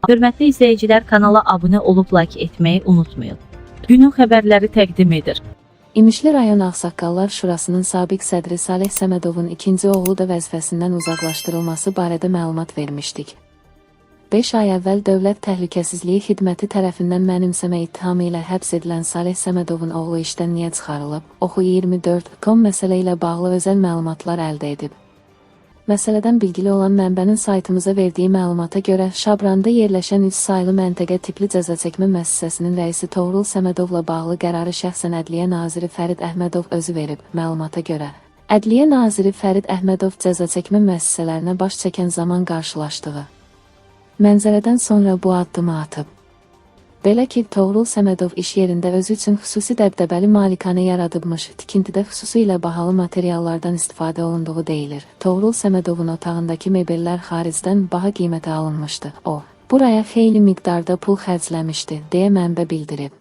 Hörmətli izləyicilər, kanala abunə olub like etməyi unutmayın. Günün xəbərləri təqdim edir. İmişli rayon Ağsaqqallar Şurasının sabiq sədri Saleh Səmədovun ikinci oğlu da vəzifəsindən uzaqlaşdırılması barədə məlumat vermişdik. 5 ay əvvəl Dövlət Təhlükəsizliyi Xidməti tərəfindən mənimsəmə ittihamı ilə həbs edilən Saleh Səmədovun oğlu işdən niyə çıxarılıb? Oxu24.com məsələ ilə bağlı özəl məlumatlar əldə edib. Məsələdən bilgili olan mənbənin saytımıza verdiyi məlumata görə, Şabranda yerləşən 3 saylı məntəqə tipli cəzaçəkmə müəssisəsinin rəisi Toğrul Səmədovla bağlı qərarı şəxsən Ədliyyə Naziri Fərid Əhmədov özü verib. Məlumata görə, Ədliyyə Naziri Fərid Əhmədov cəzaçəkmə müəssisələrinə baş çəkən zaman qarşılaşdığı mənzərədən sonra bu addımı atıb. Belə ki, Toğrul Səmədov iş yerində özü üçün xüsusi dəbdəbəli malikanə yaradıbmış, tikintidə xüsusilə bahalı materiallardan istifadə olunduğu deyilir. Toğrul Səmədovun otağındakı mebellər xaricdən baha qiymətə alınmışdı. O, buraya xeyli miqdarda pul xərcləmişdi, deyə mənbə bildirib.